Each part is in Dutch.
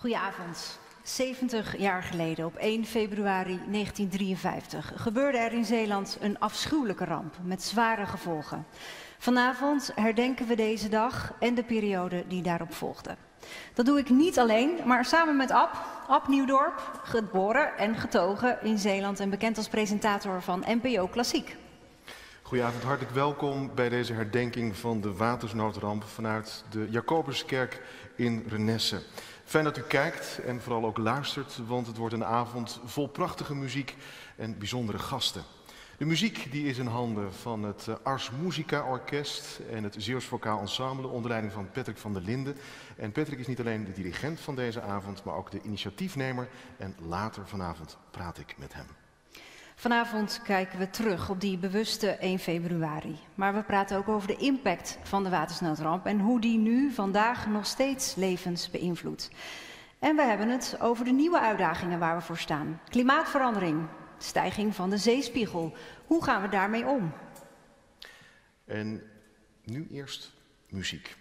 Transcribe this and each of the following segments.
Goedenavond. 70 jaar geleden, op 1 februari 1953, gebeurde er in Zeeland een afschuwelijke ramp met zware gevolgen. Vanavond herdenken we deze dag en de periode die daarop volgde. Dat doe ik niet alleen, maar samen met Ab Nieuwdorp, geboren en getogen in Zeeland en bekend als presentator van NPO Klassiek. Goedenavond, hartelijk welkom bij deze herdenking van de watersnoodramp vanuit de Jacobuskerk in Renesse. Fijn dat u kijkt en vooral ook luistert, want het wordt een avond vol prachtige muziek en bijzondere gasten. De muziek die is in handen van het Ars Musica Orkest en het Zeeuws Vocaal Ensemble onder leiding van Patrick van der Linden. En Patrick is niet alleen de dirigent van deze avond, maar ook de initiatiefnemer en later vanavond praat ik met hem. Vanavond kijken we terug op die bewuste 1 februari. Maar we praten ook over de impact van de watersnoodramp en hoe die nu vandaag nog steeds levens beïnvloedt. En we hebben het over de nieuwe uitdagingen waar we voor staan. Klimaatverandering, stijging van de zeespiegel. Hoe gaan we daarmee om? En nu eerst muziek.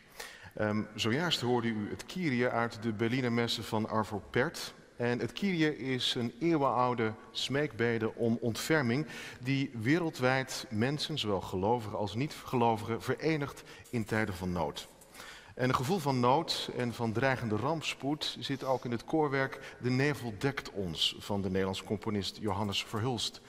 Zojuist hoorde u het Kyrie uit de Berliner Messe van Arvo Pärt. En het Kyrie is een eeuwenoude smeekbede om ontferming die wereldwijd mensen, zowel gelovigen als niet-gelovigen, verenigt in tijden van nood. En een gevoel van nood en van dreigende rampspoed zit ook in het koorwerk De Nevel dekt ons van de Nederlandse componist Johannes Verhulst.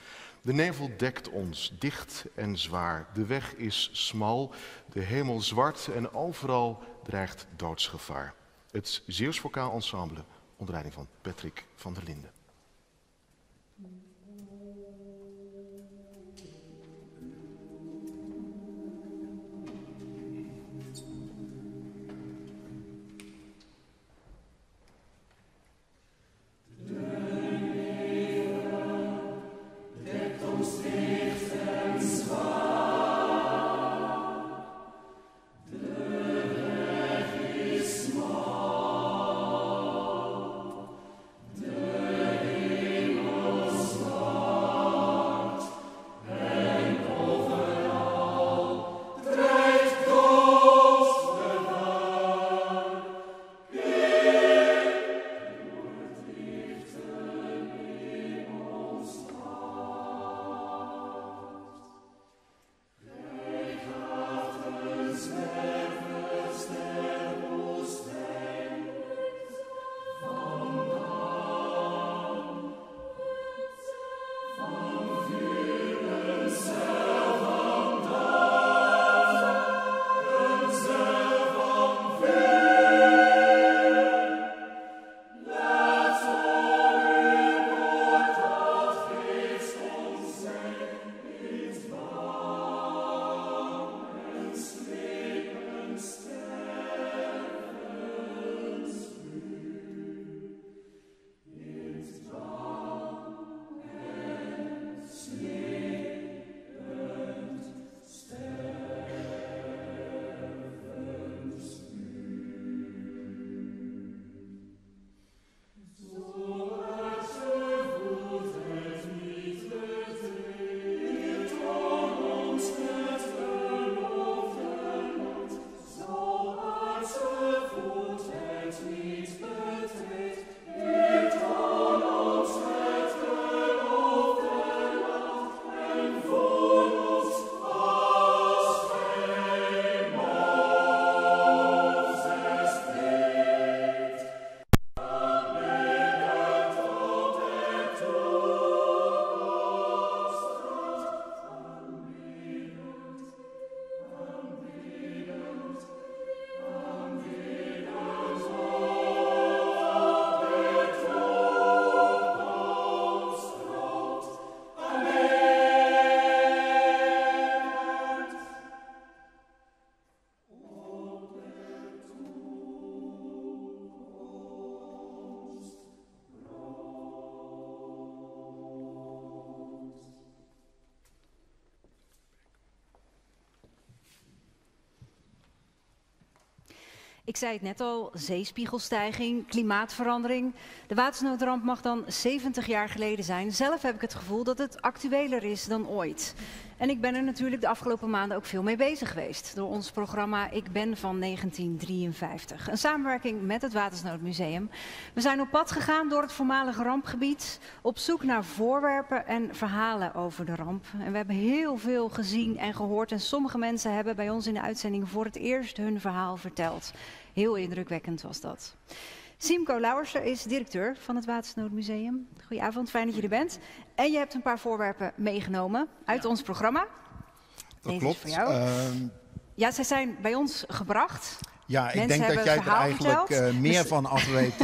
De nevel dekt ons, dicht en zwaar. De weg is smal, de hemel zwart en overal dreigt doodsgevaar. Het Zeeuws Vocaal Ensemble onder leiding van Patrick van der Linden. De hemel Ik zei het net al, zeespiegelstijging, klimaatverandering. De watersnoodramp mag dan 70 jaar geleden zijn. Zelf heb ik het gevoel dat het actueler is dan ooit. En ik ben er natuurlijk de afgelopen maanden ook veel mee bezig geweest. Door ons programma Ik Ben van 1953. Een samenwerking met het Watersnoodmuseum. We zijn op pad gegaan door het voormalige rampgebied. Op zoek naar voorwerpen en verhalen over de ramp. En we hebben heel veel gezien en gehoord. En sommige mensen hebben bij ons in de uitzending voor het eerst hun verhaal verteld. Heel indrukwekkend was dat. Siemko Lauwersen is directeur van het Watersnoodmuseum. Goedenavond, fijn dat je er bent. En je hebt een paar voorwerpen meegenomen uit ons programma. Dat klopt. Is voor jou. Ja, zij zijn bij ons gebracht. Ja, ik denk dat jij er eigenlijk meer van af weet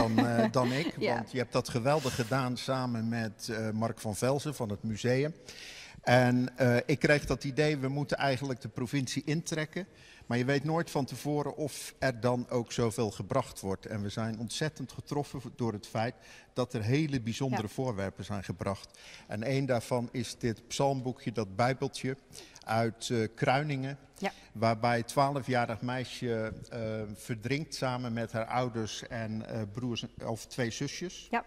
dan ik. Ja. Want je hebt dat geweldig gedaan samen met Mark van Velzen van het museum. En ik kreeg dat idee, we moeten eigenlijk de provincie intrekken. Maar je weet nooit van tevoren of er dan ook zoveel gebracht wordt. En we zijn ontzettend getroffen door het feit dat er hele bijzondere voorwerpen zijn gebracht. En één daarvan is dit psalmboekje, dat bijbeltje uit Kruiningen. Ja. Waarbij 12-jarig meisje verdrinkt samen met haar ouders en broers of 2 zusjes. Ja.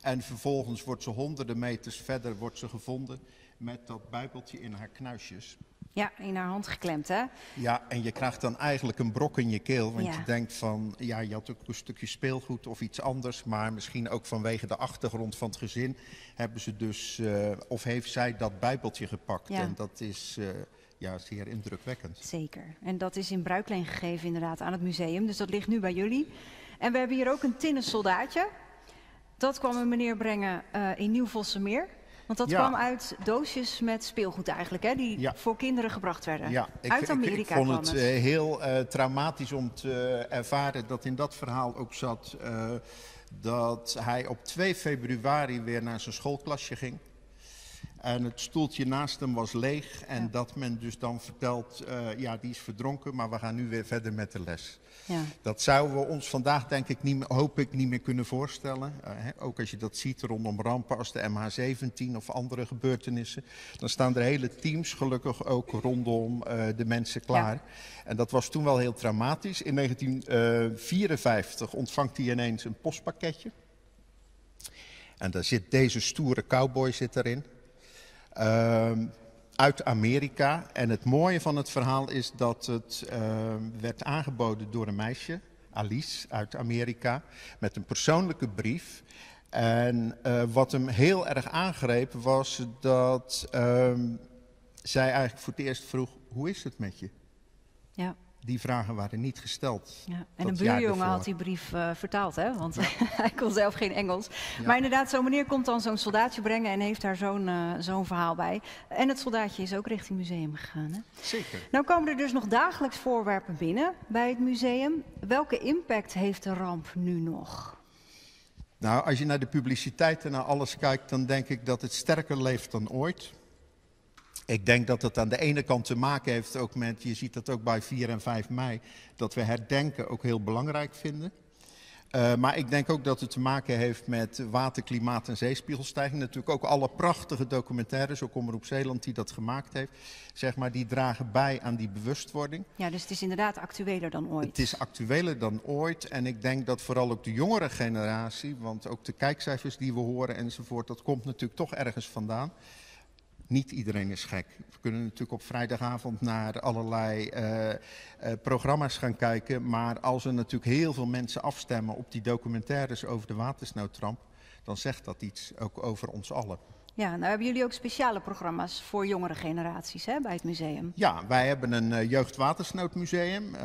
En vervolgens wordt ze honderden meters verder gevonden met dat bijbeltje in haar knuisjes. Ja, in haar hand geklemd, hè? Ja, en je krijgt dan eigenlijk een brok in je keel. Want je denkt van, ja, je had ook een stukje speelgoed of iets anders. Maar misschien ook vanwege de achtergrond van het gezin hebben ze dus, of heeft zij dat bijbeltje gepakt. Ja. En dat is zeer indrukwekkend. Zeker. En dat is in bruikleen gegeven inderdaad aan het museum. Dus dat ligt nu bij jullie. En we hebben hier ook een tinnen soldaatje. Dat kwam een meneer brengen in Nieuw-Vossemeer. Want dat kwam uit doosjes met speelgoed eigenlijk, hè, die voor kinderen gebracht werden. Ja, uit Amerika ik vond het heel traumatisch om te ervaren dat in dat verhaal ook zat dat hij op 2 februari weer naar zijn schoolklasje ging. En het stoeltje naast hem was leeg en dat men dus dan vertelt, die is verdronken, maar we gaan nu weer verder met de les. Ja. Dat zouden we ons vandaag denk ik hoop ik niet meer kunnen voorstellen. Ook als je dat ziet rondom rampen als de MH17 of andere gebeurtenissen. Dan staan er hele teams gelukkig ook rondom de mensen klaar. Ja. En dat was toen wel heel traumatisch. In 1954 ontvangt hij ineens een postpakketje. En daar zit deze stoere cowboy erin. Uit Amerika. En het mooie van het verhaal is dat het werd aangeboden door een meisje, Alice, uit Amerika, met een persoonlijke brief. En wat hem heel erg aangreep was dat zij eigenlijk voor het eerst vroeg, hoe is het met je? Ja. Die vragen waren niet gesteld. Ja. En een buurjongen had die brief vertaald, hè? Want hij kon zelf geen Engels. Ja. Maar inderdaad, zo'n meneer komt dan zo'n soldaatje brengen en heeft daar zo'n verhaal bij. En het soldaatje is ook richting het museum gegaan, hè? Zeker. Nou komen er dus nog dagelijks voorwerpen binnen bij het museum. Welke impact heeft de ramp nu nog? Nou, als je naar de publiciteit en naar alles kijkt, dan denk ik dat het sterker leeft dan ooit. Ik denk dat het aan de ene kant te maken heeft ook met, je ziet dat ook bij 4 en 5 mei, dat we herdenken ook heel belangrijk vinden. Maar ik denk ook dat het te maken heeft met water, klimaat en zeespiegelstijging. Natuurlijk ook alle prachtige documentaires, ook Omroep Zeeland die dat gemaakt heeft, zeg maar, die dragen bij aan die bewustwording. Ja, dus het is inderdaad actueler dan ooit. Het is actueler dan ooit en ik denk dat vooral ook de jongere generatie, want ook de kijkcijfers die we horen enzovoort, dat komt natuurlijk toch ergens vandaan. Niet iedereen is gek. We kunnen natuurlijk op vrijdagavond naar allerlei programma's gaan kijken. Maar als er natuurlijk heel veel mensen afstemmen op die documentaires over de watersnoodramp, dan zegt dat iets ook over ons allen. Ja, nou hebben jullie ook speciale programma's voor jongere generaties, hè, bij het museum? Ja, wij hebben een jeugdwatersnoodmuseum.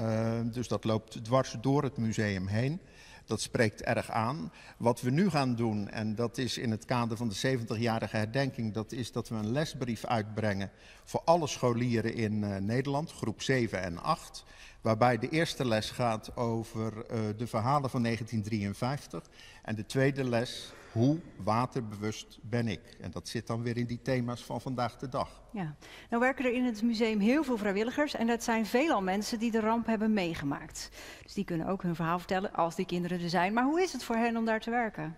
Dus dat loopt dwars door het museum heen. Dat spreekt erg aan. Wat we nu gaan doen, en dat is in het kader van de 70-jarige herdenking, dat is dat we een lesbrief uitbrengen voor alle scholieren in Nederland, groep 7 en 8. Waarbij de eerste les gaat over de verhalen van 1953 en de tweede les, hoe waterbewust ben ik? En dat zit dan weer in die thema's van vandaag de dag. Ja, nou werken er in het museum heel veel vrijwilligers en dat zijn veelal mensen die de ramp hebben meegemaakt. Dus die kunnen ook hun verhaal vertellen als die kinderen er zijn. Maar hoe is het voor hen om daar te werken?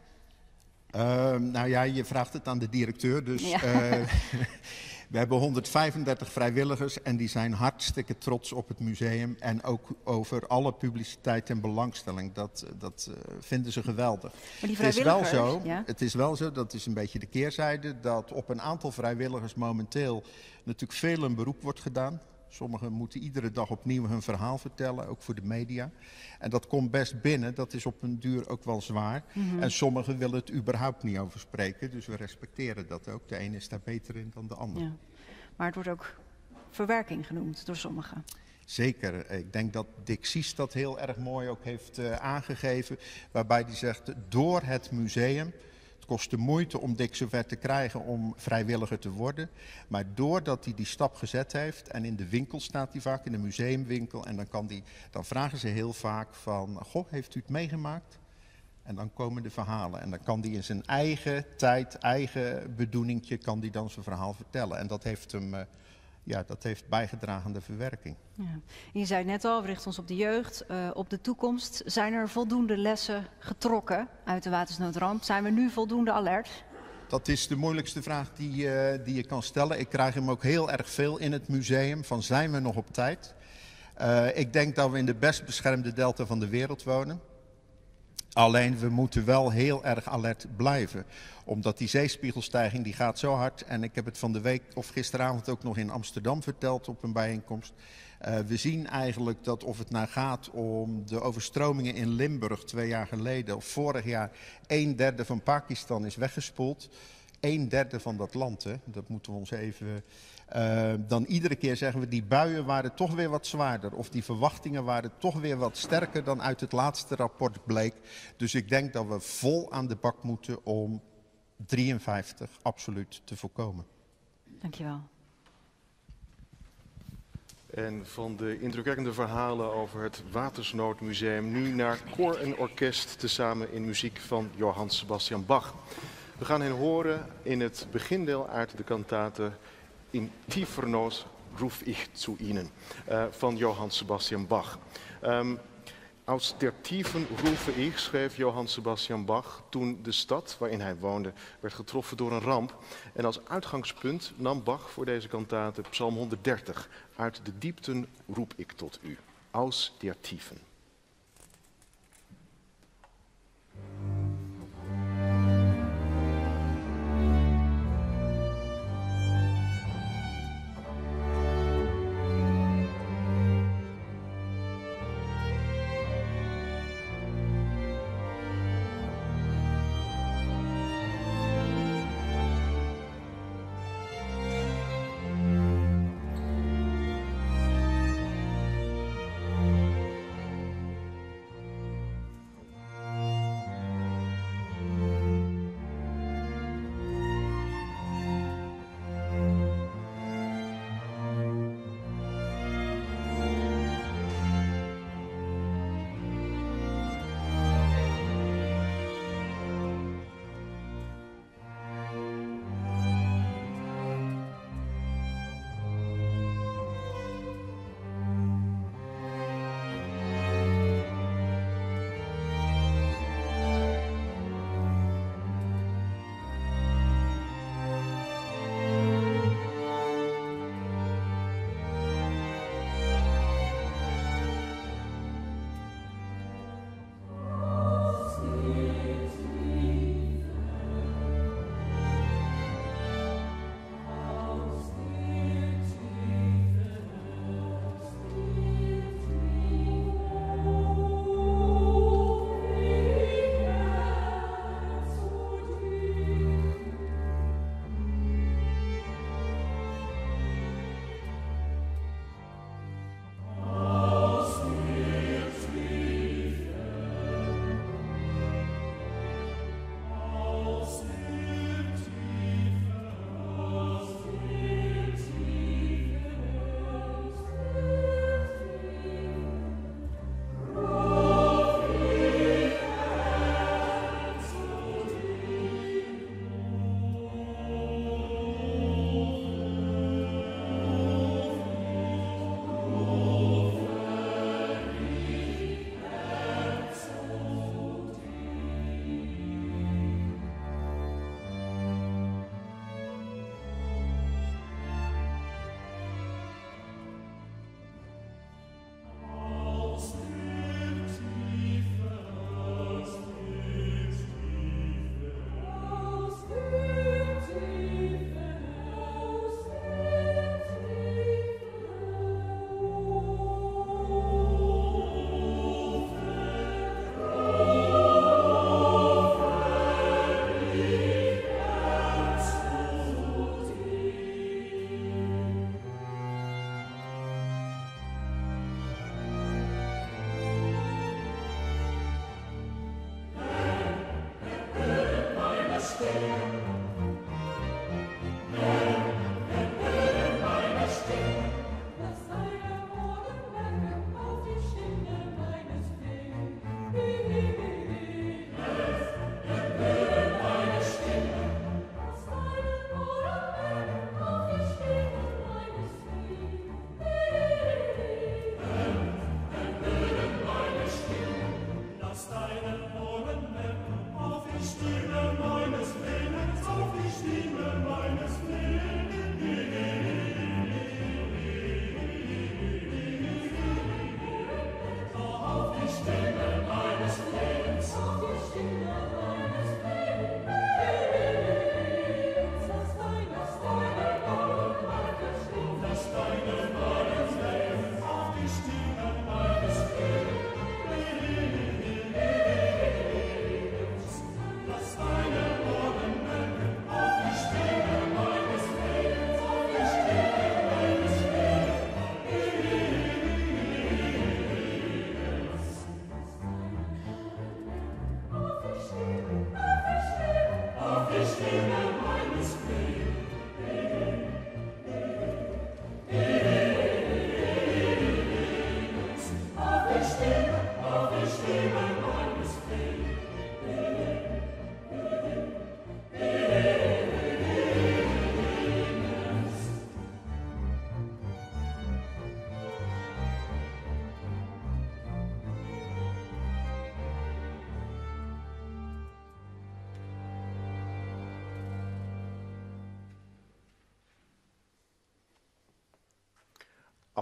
Nou ja, je vraagt het aan de directeur, dus... Ja. We hebben 135 vrijwilligers en die zijn hartstikke trots op het museum en ook over alle publiciteit en belangstelling. Dat vinden ze geweldig. Maar die vrijwilligers, het is wel zo, dat is een beetje de keerzijde, dat op een aantal vrijwilligers momenteel natuurlijk veel een beroep wordt gedaan. Sommigen moeten iedere dag opnieuw hun verhaal vertellen, ook voor de media. En dat komt best binnen, dat is op een duur ook wel zwaar. En sommigen willen het überhaupt niet over spreken, dus we respecteren dat ook. De ene is daar beter in dan de ander. Ja. Maar het wordt ook verwerking genoemd door sommigen. Zeker. Ik denk dat Dick Sies dat heel erg mooi ook heeft aangegeven. Waarbij hij zegt, door het museum... Het kost de moeite om Dick zover te krijgen om vrijwilliger te worden. Maar doordat hij die stap gezet heeft, en in de winkel staat hij vaak, in de museumwinkel, en dan vragen ze heel vaak van, goh, heeft u het meegemaakt? En dan komen de verhalen. En dan kan hij in zijn eigen tijd, eigen bedoelingje, kan hij dan zijn verhaal vertellen. En dat heeft hem, dat heeft bijgedragen aan de verwerking. Ja. Je zei het net al, we richten ons op de jeugd, op de toekomst. Zijn er voldoende lessen getrokken uit de watersnoodramp? Zijn we nu voldoende alert? Dat is de moeilijkste vraag die je kan stellen. Ik krijg hem ook heel erg veel in het museum, van zijn we nog op tijd? Ik denk dat we in de best beschermde delta van de wereld wonen. Alleen we moeten wel heel erg alert blijven. Omdat die zeespiegelstijging die gaat zo hard. En ik heb het van de week of gisteravond ook nog in Amsterdam verteld op een bijeenkomst. We zien eigenlijk dat of het nou gaat om de overstromingen in Limburg 2 jaar geleden of vorig jaar, 1/3 van Pakistan is weggespoeld. 1/3 van dat land, hè? Dat moeten we ons even... Dan iedere keer zeggen we, die buien waren toch weer wat zwaarder. Of die verwachtingen waren toch weer wat sterker dan uit het laatste rapport bleek. Dus ik denk dat we vol aan de bak moeten om 53 absoluut te voorkomen. Dankjewel. En van de indrukwekkende verhalen over het Watersnoodmuseum nu naar koor en orkest, tezamen in muziek van Johann Sebastian Bach. We gaan hen horen in het begindeel uit de kantate In tiefer Nood ruf ich zu Ihnen van Johann Sebastian Bach. Aus der Tiefen rufe ich, schreef Johann Sebastian Bach toen de stad waarin hij woonde werd getroffen door een ramp. En als uitgangspunt nam Bach voor deze kantate Psalm 130. Uit de diepten roep ik tot u. Aus der Tiefen.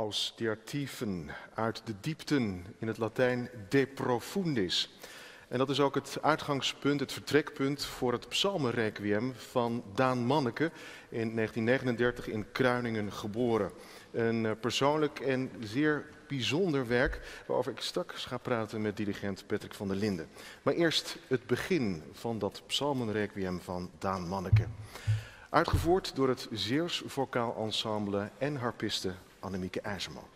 Aus der Tiefen, uit de diepten, in het Latijn de profundis. En dat is ook het uitgangspunt, het vertrekpunt voor het psalmenrequiem van Daan Manneke, in 1939 in Kruiningen geboren. Een persoonlijk en zeer bijzonder werk waarover ik straks ga praten met dirigent Patrick van der Linden. Maar eerst het begin van dat psalmenrequiem van Daan Manneke. Uitgevoerd door het Zeeuws Vocaal Ensemble en harpiste Annemieke IJzerman.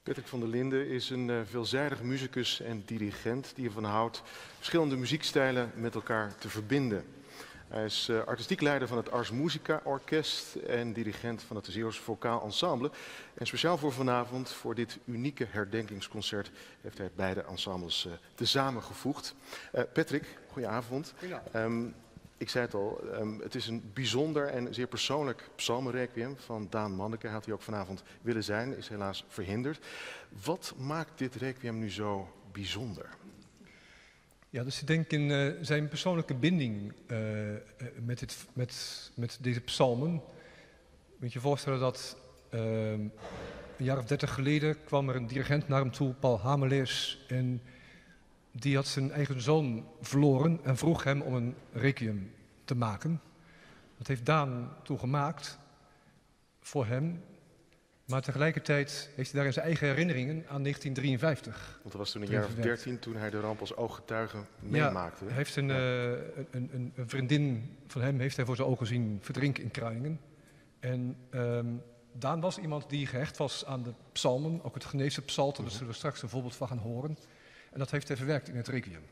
Patrick van der Linden is een veelzijdig muzikus en dirigent die ervan houdt verschillende muziekstijlen met elkaar te verbinden. Hij is artistiek leider van het Ars Musica Orkest en dirigent van het Zeeuws Vocaal Ensemble. En speciaal voor vanavond, voor dit unieke herdenkingsconcert, heeft hij beide ensembles tezamen gevoegd. Patrick, goedenavond. Ik zei het al, het is een bijzonder en zeer persoonlijk psalmenrequiem van Daan Manneke. Hij had hij ook vanavond willen zijn, is helaas verhinderd. Wat maakt dit requiem nu zo bijzonder? Ja, dus ik denk in zijn persoonlijke binding met deze psalmen. Moet je je voorstellen dat een jaar of 30 geleden kwam er een dirigent naar hem toe, Paul Hameleers. En die had zijn eigen zoon verloren en vroeg hem om een requiem te maken. Dat heeft Daan toen gemaakt voor hem. Maar tegelijkertijd heeft hij daar in zijn eigen herinneringen aan 1953. Want dat was toen een jaar of 13 toen hij de ramp als ooggetuige meemaakte. Ja, hij heeft een vriendin van hem heeft hij voor zijn ogen zien verdrinken in Kruiningen. En Daan was iemand die gehecht was aan de psalmen, ook het Geneefse psalter, daar zullen we straks een voorbeeld van gaan horen. En dat heeft hij verwerkt in het requiem.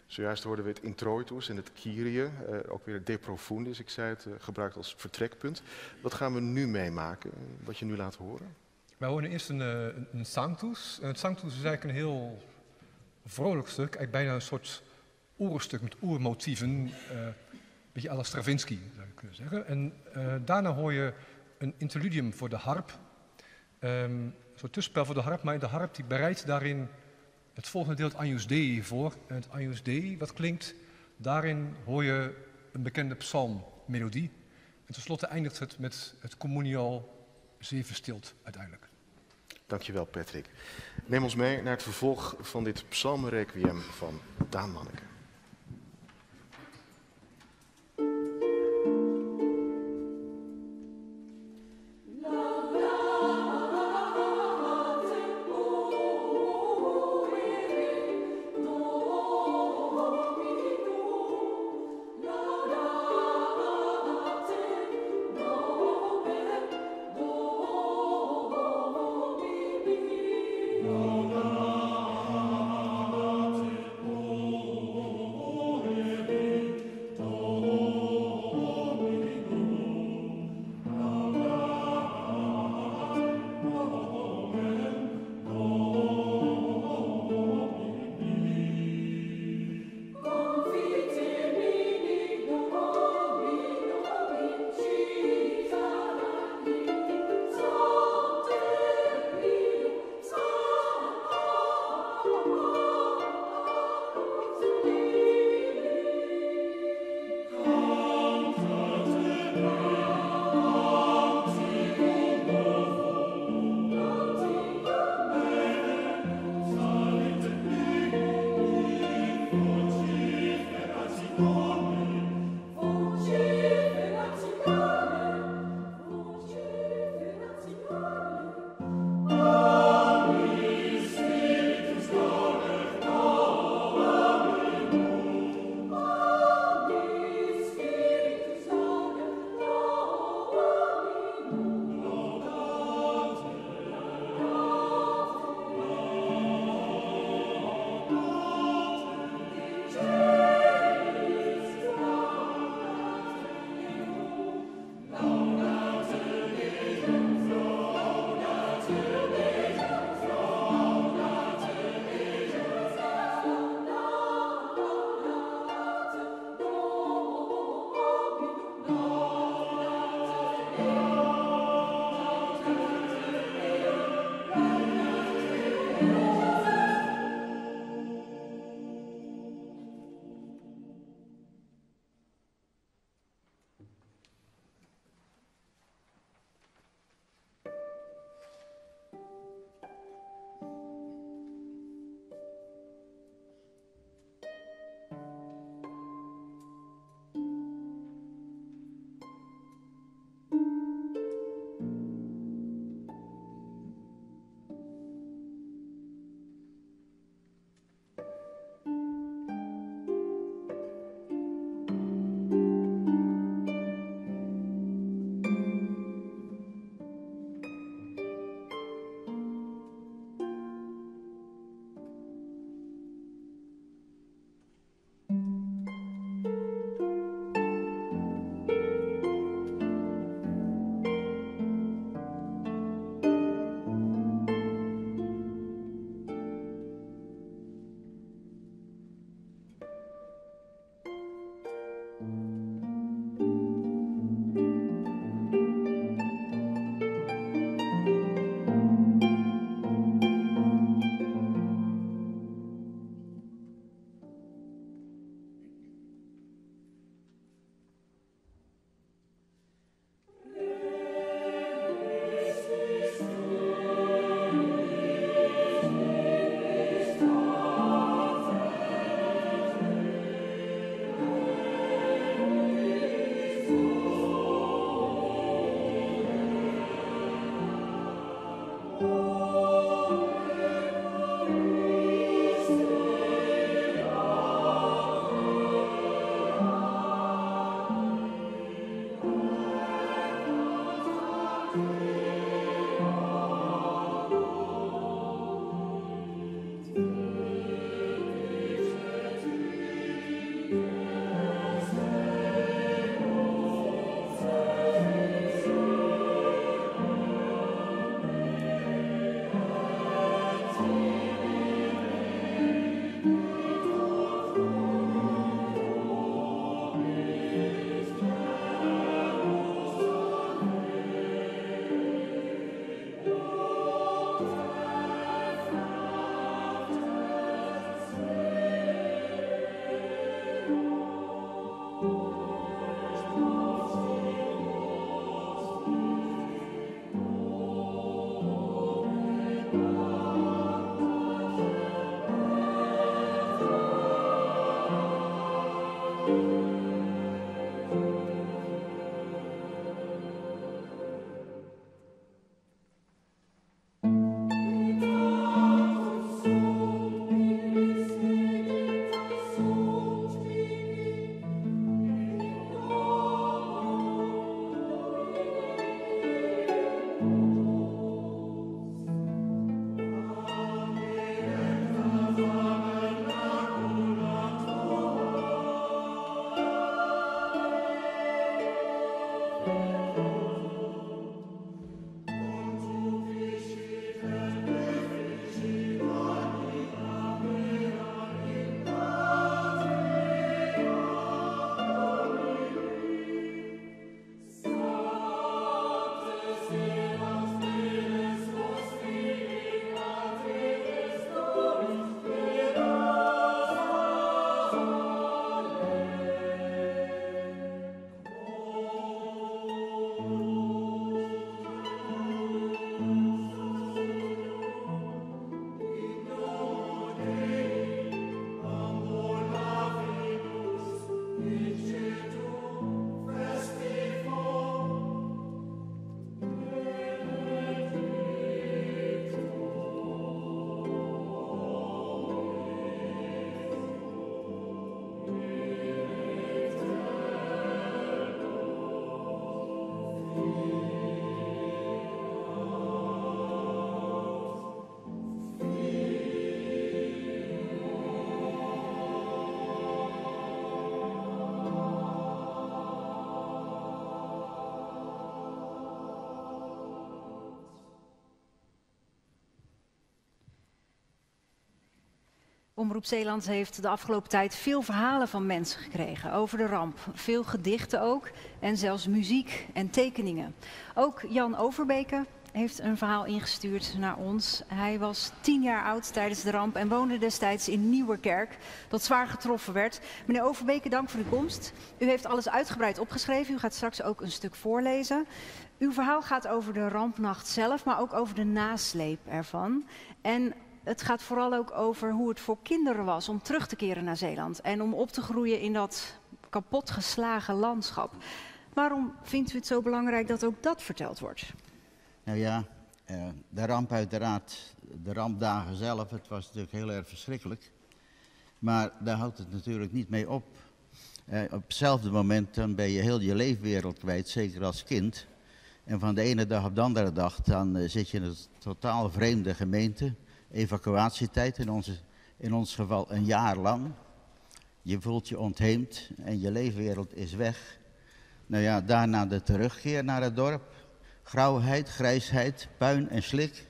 Zojuist hoorden we het introitus en het Kyrie, ook weer het De Profundis, ik zei het, gebruikt als vertrekpunt. Wat gaan we nu meemaken, wat je nu laat horen? Wij horen eerst een Sanctus. En het Sanctus is eigenlijk een heel vrolijk stuk, eigenlijk bijna een soort oerstuk met oermotieven, een beetje à la Stravinsky zou je kunnen zeggen. En daarna hoor je een interludium voor de harp, een soort tussenspel voor de harp, maar de harp die bereidt daarin het volgende deel, het Agnus Dei, voor. En het Agnus Dei, wat klinkt, daarin hoor je een bekende psalmmelodie. En tenslotte eindigt het met het Communio zeven stilt uiteindelijk. Dankjewel, Patrick. Neem ons mee naar het vervolg van dit psalmenrequiem van Daan Manneke. Oh Omroep Zeeland heeft de afgelopen tijd veel verhalen van mensen gekregen over de ramp. Veel gedichten ook en zelfs muziek en tekeningen. Ook Jan Overbeke heeft een verhaal ingestuurd naar ons. Hij was 10 jaar oud tijdens de ramp en woonde destijds in Nieuwerkerk, dat zwaar getroffen werd. Meneer Overbeke, dank voor uw komst. U heeft alles uitgebreid opgeschreven. U gaat straks ook een stuk voorlezen. Uw verhaal gaat over de rampnacht zelf, maar ook over de nasleep ervan. En het gaat vooral ook over hoe het voor kinderen was om terug te keren naar Zeeland en om op te groeien in dat kapotgeslagen landschap. Waarom vindt u het zo belangrijk dat ook dat verteld wordt? Nou ja, de ramp uiteraard, de rampdagen zelf, het was natuurlijk heel erg verschrikkelijk. Maar daar houdt het natuurlijk niet mee op. Op hetzelfde moment dan ben je heel je leefwereld kwijt, zeker als kind. En van de ene dag op de andere dag dan zit je in een totaal vreemde gemeente. Evacuatietijd, in ons geval een jaar lang. Je voelt je ontheemd en je leefwereld is weg. Nou ja, daarna de terugkeer naar het dorp. Grauwheid, grijsheid, puin en slik.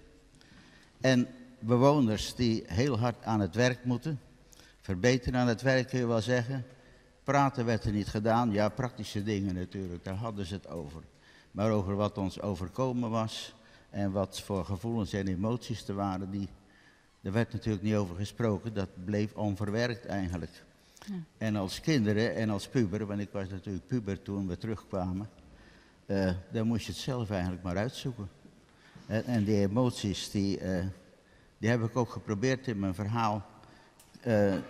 En bewoners die heel hard aan het werk moeten. Verbeteren aan het werk kun je wel zeggen. Praten werd er niet gedaan. Ja, praktische dingen natuurlijk, daar hadden ze het over. Maar over wat ons overkomen was en wat voor gevoelens en emoties er waren, daar werd natuurlijk niet over gesproken. Dat bleef onverwerkt eigenlijk. Ja. En als kinderen en als puber, want ik was natuurlijk puber toen we terugkwamen, dan moest je het zelf eigenlijk maar uitzoeken. En die emoties, die heb ik ook geprobeerd in mijn verhaal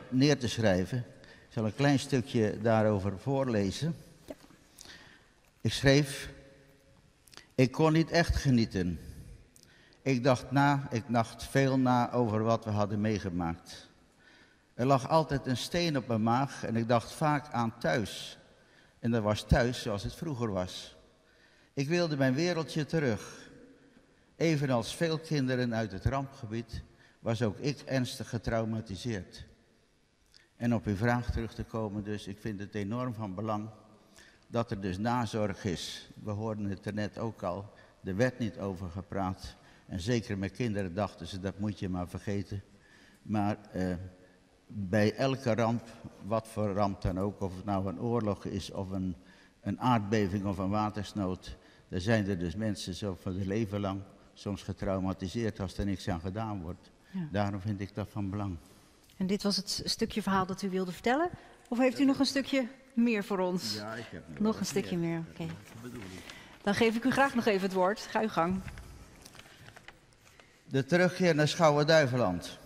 neer te schrijven. Ik zal een klein stukje daarover voorlezen. Ja. Ik schreef: ik kon niet echt genieten. Ik dacht veel na over wat we hadden meegemaakt. Er lag altijd een steen op mijn maag en ik dacht vaak aan thuis. En dat was thuis zoals het vroeger was. Ik wilde mijn wereldje terug. Evenals veel kinderen uit het rampgebied was ook ik ernstig getraumatiseerd. En op uw vraag terug te komen dus, ik vind het enorm van belang dat er dus nazorg is. We hoorden het er net ook al, er werd niet over gepraat. En zeker met kinderen dachten ze, dat moet je maar vergeten. Maar bij elke ramp, wat voor ramp dan ook, of het nou een oorlog is of een aardbeving of een watersnood, daar zijn er dus mensen zo van hun leven lang soms getraumatiseerd als er niks aan gedaan wordt. Ja. Daarom vind ik dat van belang. En dit was het stukje verhaal dat u wilde vertellen? Of heeft u nog een stukje meer voor ons? Ja, ik heb nog een stukje meer. Oké. Dan geef ik u graag nog even het woord. Ga uw gang. De terugkeer naar Schouwen-Duiveland.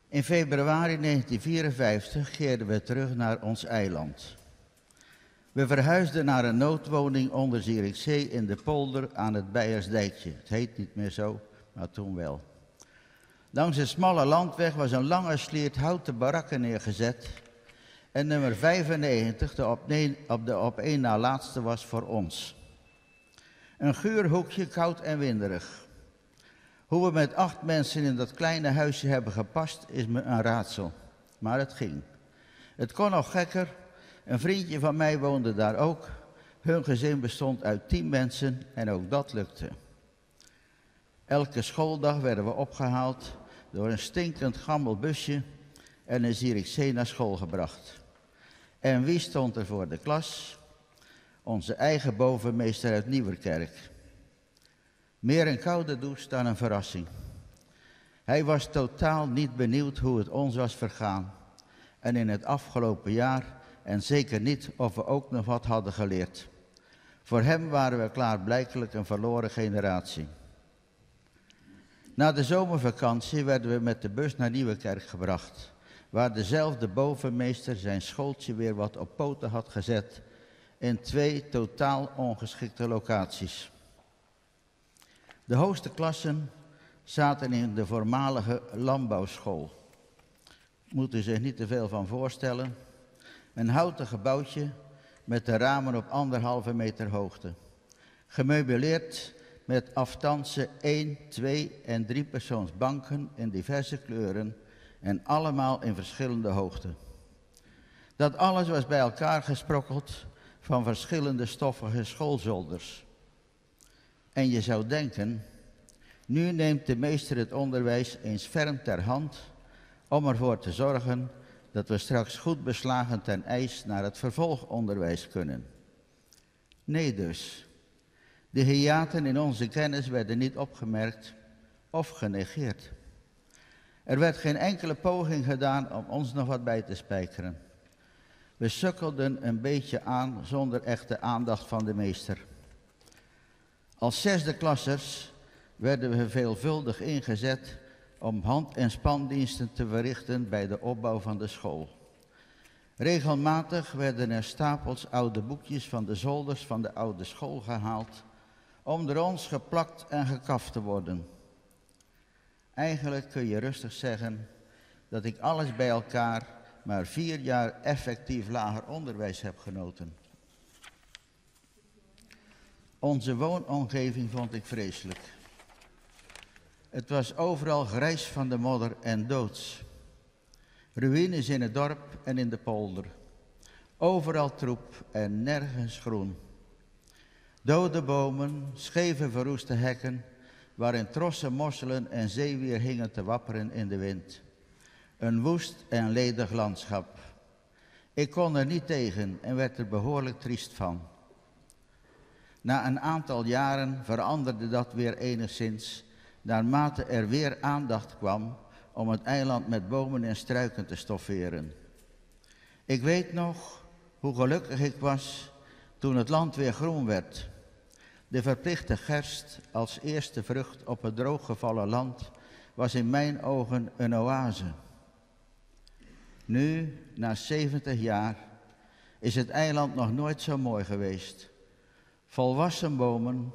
In februari 1954 keerden we terug naar ons eiland. We verhuisden naar een noodwoning onder Zierikzee in de polder aan het Beiersdijkje. Het heet niet meer zo, maar toen wel. Langs een smalle landweg was een lange sliert houten barakken neergezet. En nummer 95, de op één na laatste, was voor ons. Een guur hoekje, koud en winderig. Hoe we met 8 mensen in dat kleine huisje hebben gepast, is me een raadsel. Maar het ging. Het kon nog gekker. Een vriendje van mij woonde daar ook. Hun gezin bestond uit 10 mensen en ook dat lukte. Elke schooldag werden we opgehaald door een stinkend gammel busje en in Zierikzee naar school gebracht. En wie stond er voor de klas? Onze eigen bovenmeester uit Nieuwerkerk. Meer een koude douche dan een verrassing. Hij was totaal niet benieuwd hoe het ons was vergaan. En in het afgelopen jaar, en zeker niet of we ook nog wat hadden geleerd. Voor hem waren we klaarblijkelijk een verloren generatie. Na de zomervakantie werden we met de bus naar Nieuwerkerk gebracht, waar dezelfde bovenmeester zijn schooltje weer wat op poten had gezet in 2 totaal ongeschikte locaties. De hoogste klassen zaten in de voormalige landbouwschool. Moet u zich niet te veel van voorstellen. Een houten gebouwtje met de ramen op 1,5 meter hoogte. Gemeubileerd met afstandse 1, 2 en 3 persoonsbanken in diverse kleuren en allemaal in verschillende hoogte. Dat alles was bij elkaar gesprokkeld van verschillende stoffige schoolzolders. En je zou denken, Nu neemt de meester het onderwijs eens ferm ter hand om ervoor te zorgen dat we straks goed beslagen ten ijs naar het vervolgonderwijs kunnen. Nee dus, de hiaten in onze kennis werden niet opgemerkt of genegeerd. Er werd geen enkele poging gedaan om ons nog wat bij te spijkeren. We sukkelden een beetje aan zonder echte aandacht van de meester. Als zesde klassers werden we veelvuldig ingezet om hand- en spandiensten te verrichten bij de opbouw van de school. Regelmatig werden er stapels oude boekjes van de zolders van de oude school gehaald om door ons geplakt en gekaft te worden. Eigenlijk kun je rustig zeggen dat ik alles bij elkaar maar 4 jaar effectief lager onderwijs heb genoten. Onze woonomgeving vond ik vreselijk. Het was overal grijs van de modder en doods. Ruïnes in het dorp en in de polder. Overal troep en nergens groen. Dode bomen, scheve verroeste hekken, waarin trossen mosselen en zeewier hingen te wapperen in de wind. Een woest en ledig landschap. Ik kon er niet tegen en werd er behoorlijk triest van. Na een aantal jaren veranderde dat weer enigszins, naarmate er weer aandacht kwam om het eiland met bomen en struiken te stofferen. Ik weet nog hoe gelukkig ik was toen het land weer groen werd. De verplichte gerst als eerste vrucht op het drooggevallen land was in mijn ogen een oase. Nu, na 70 jaar, is het eiland nog nooit zo mooi geweest. Volwassen bomen,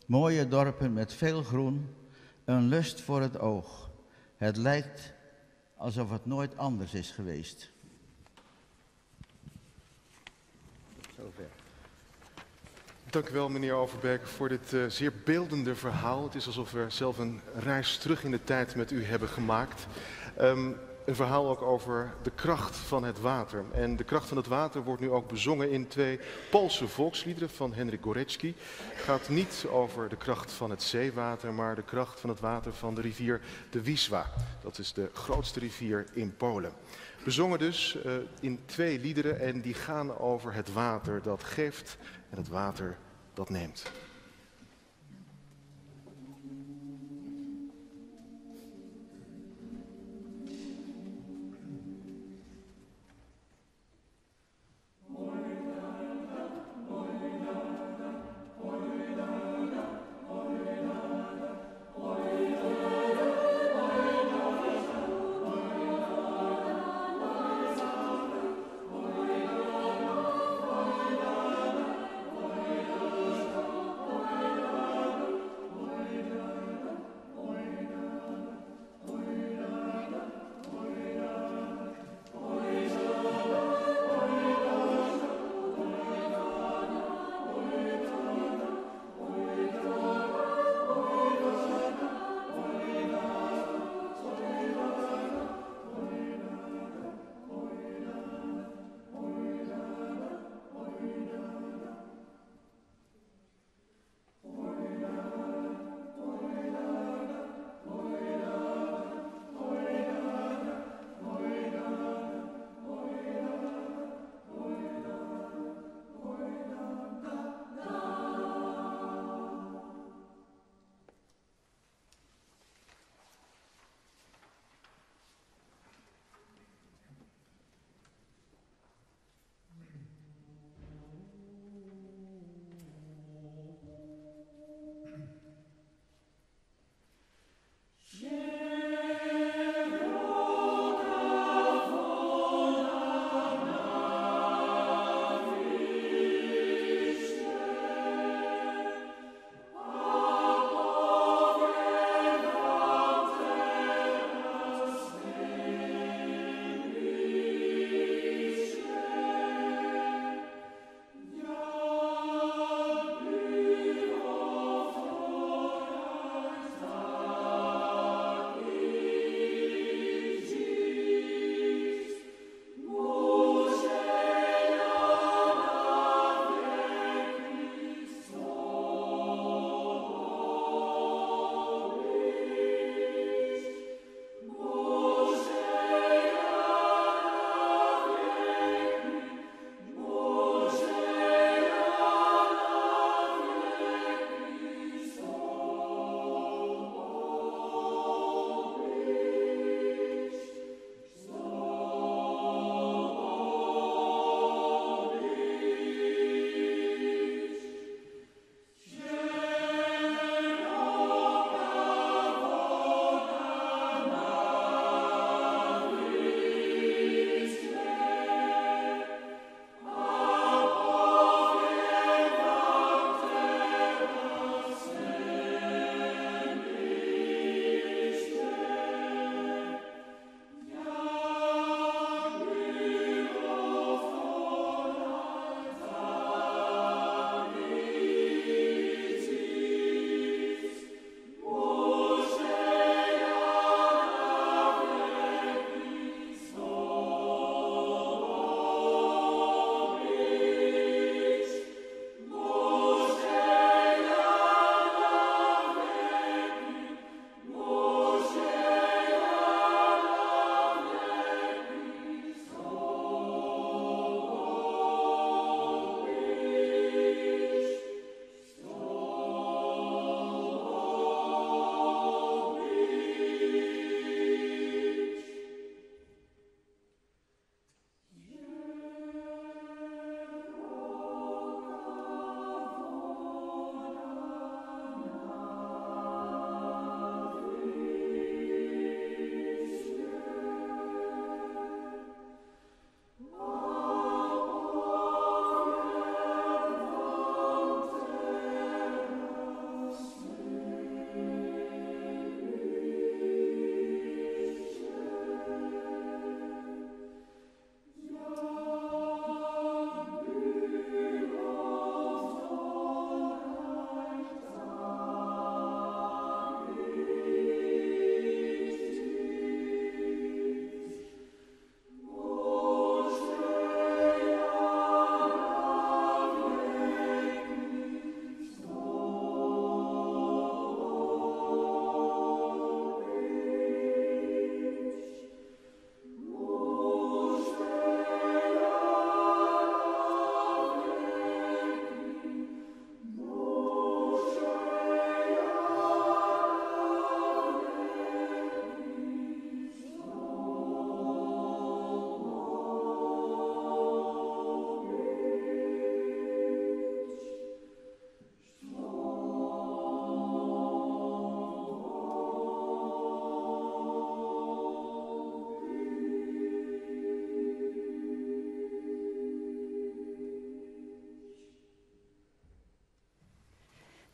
mooie dorpen met veel groen, een lust voor het oog. Het lijkt alsof het nooit anders is geweest. Zover. Dank u wel, meneer Overberg, voor dit zeer beeldende verhaal. Het is alsof we zelf een reis terug in de tijd met u hebben gemaakt. Een verhaal ook over de kracht van het water. En de kracht van het water wordt nu ook bezongen in 2 Poolse volksliederen van Henryk Górecki. Het gaat niet over de kracht van het zeewater, maar de kracht van het water van de rivier de Wisła. Dat is de grootste rivier in Polen. Bezongen dus in 2 liederen en die gaan over het water dat geeft en het water dat neemt.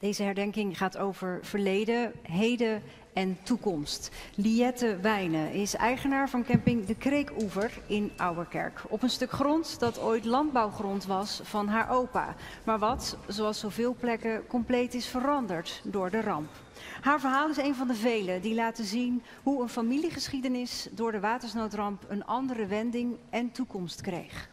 Deze herdenking gaat over verleden, heden en toekomst. Liette Wijnen is eigenaar van camping De Kreekoever in Ouwerkerk. Op een stuk grond dat ooit landbouwgrond was van haar opa. Maar wat, zoals zoveel plekken, compleet is veranderd door de ramp. Haar verhaal is een van de vele die laten zien hoe een familiegeschiedenis door de watersnoodramp een andere wending en toekomst kreeg.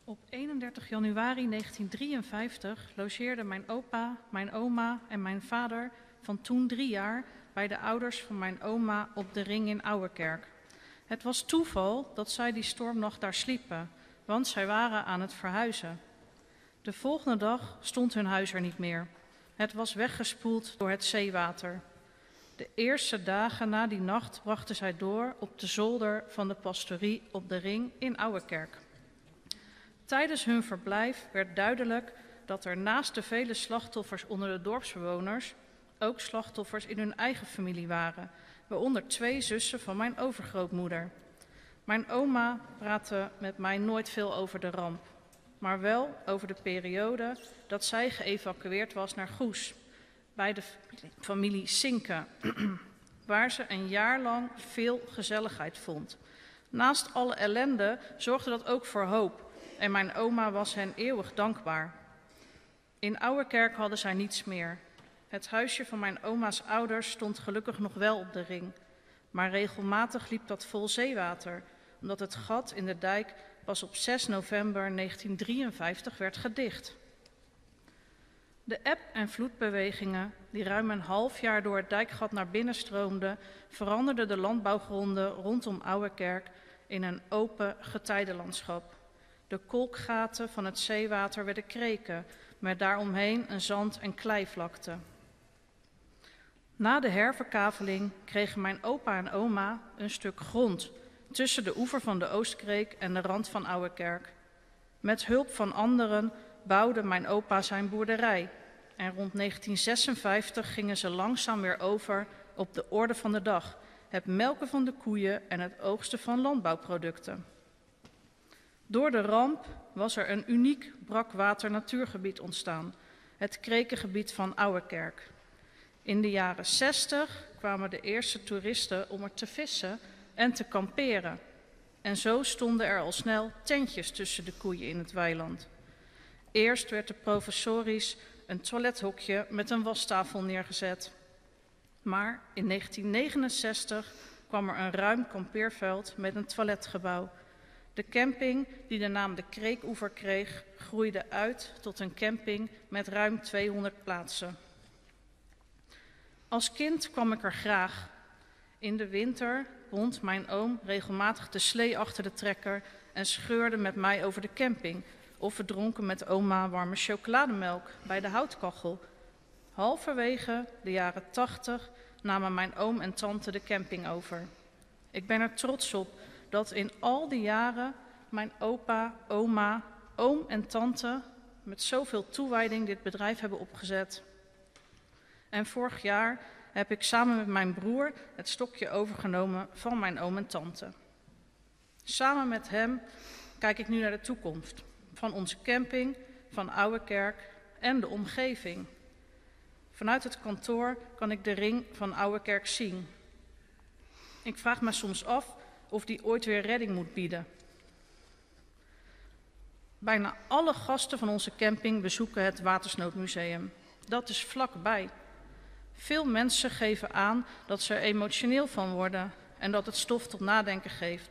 Op 31 januari 1953 logeerden mijn opa, mijn oma en mijn vader van toen 3 jaar bij de ouders van mijn oma op de Ring in Ouwerkerk. Het was toeval dat zij die stormnacht daar sliepen, want zij waren aan het verhuizen. De volgende dag stond hun huis er niet meer. Het was weggespoeld door het zeewater. De eerste dagen na die nacht brachten zij door op de zolder van de pastorie op de Ring in Ouwerkerk. Tijdens hun verblijf werd duidelijk dat er naast de vele slachtoffers onder de dorpsbewoners ook slachtoffers in hun eigen familie waren, waaronder 2 zussen van mijn overgrootmoeder. Mijn oma praatte met mij nooit veel over de ramp, maar wel over de periode dat zij geëvacueerd was naar Goes, bij de familie Sinke, waar ze een jaar lang veel gezelligheid vond. Naast alle ellende zorgde dat ook voor hoop. En mijn oma was hen eeuwig dankbaar. In Ouwerkerk hadden zij niets meer. Het huisje van mijn oma's ouders stond gelukkig nog wel op de Ring. Maar regelmatig liep dat vol zeewater, omdat het gat in de dijk pas op 6 november 1953 werd gedicht. De eb- en vloedbewegingen, die ruim een half jaar door het dijkgat naar binnen stroomden, veranderden de landbouwgronden rondom Ouwerkerk in een open getijdenlandschap. De kolkgaten van het zeewater werden kreken, met daaromheen een zand- en kleivlakte. Na de herverkaveling kregen mijn opa en oma een stuk grond tussen de oever van de Oostkreek en de rand van Ouwerkerk. Met hulp van anderen bouwde mijn opa zijn boerderij en rond 1956 gingen ze langzaam weer over op de orde van de dag, het melken van de koeien en het oogsten van landbouwproducten. Door de ramp was er een uniek brakwater natuurgebied ontstaan, het krekengebied van Ouwerkerk. In de jaren 60 kwamen de eerste toeristen om er te vissen en te kamperen. En zo stonden er al snel tentjes tussen de koeien in het weiland. Eerst werd er provisorisch een toilethokje met een wastafel neergezet. Maar in 1969 kwam er een ruim kampeerveld met een toiletgebouw. De camping, die de naam De Kreekoever kreeg, groeide uit tot een camping met ruim 200 plaatsen. Als kind kwam ik er graag. In de winter bond mijn oom regelmatig de slee achter de trekker en scheurde met mij over de camping. Of we dronken met oma warme chocolademelk bij de houtkachel. Halverwege de jaren 80 namen mijn oom en tante de camping over. Ik ben er trots op dat in al die jaren mijn opa, oma, oom en tante met zoveel toewijding dit bedrijf hebben opgezet. En vorig jaar heb ik samen met mijn broer het stokje overgenomen van mijn oom en tante. Samen met hem kijk ik nu naar de toekomst van onze camping, van Ouwerkerk en de omgeving. Vanuit het kantoor kan ik de Ring van Ouwerkerk zien. Ik vraag me soms af of die ooit weer redding moet bieden. Bijna alle gasten van onze camping bezoeken het Watersnoodmuseum. Dat is vlakbij. Veel mensen geven aan dat ze er emotioneel van worden en dat het stof tot nadenken geeft.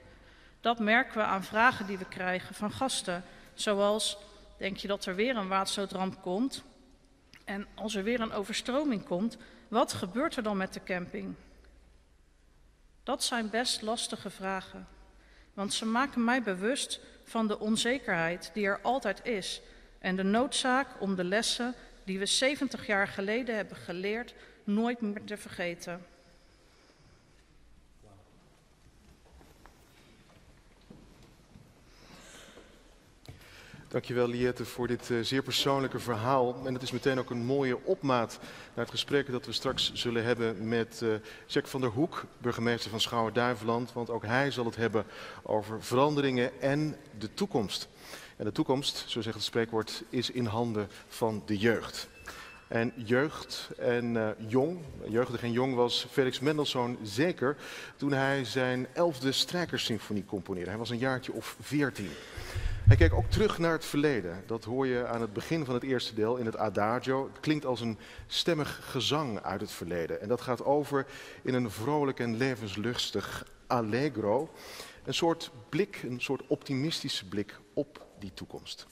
Dat merken we aan vragen die we krijgen van gasten, zoals: denk je dat er weer een watersnoodramp komt? En als er weer een overstroming komt, wat gebeurt er dan met de camping? Dat zijn best lastige vragen, want ze maken mij bewust van de onzekerheid die er altijd is en de noodzaak om de lessen die we 70 jaar geleden hebben geleerd nooit meer te vergeten. Dankjewel Liette voor dit zeer persoonlijke verhaal. En het is meteen ook een mooie opmaat naar het gesprek dat we straks zullen hebben met Jack van der Hoek, burgemeester van Schouwen-Duiveland. Want ook hij zal het hebben over veranderingen en de toekomst. En de toekomst, zo zegt het spreekwoord, is in handen van de jeugd. En jeugd en jeugdig en jong was Felix Mendelssohn zeker toen hij zijn 11e strijkerssymfonie componeerde. Hij was een jaartje of 14. Hij keek ook terug naar het verleden. Dat hoor je aan het begin van het eerste deel in het Adagio. Het klinkt als een stemmig gezang uit het verleden. En dat gaat over in een vrolijk en levenslustig allegro. Een soort blik, een soort optimistische blik op die toekomst.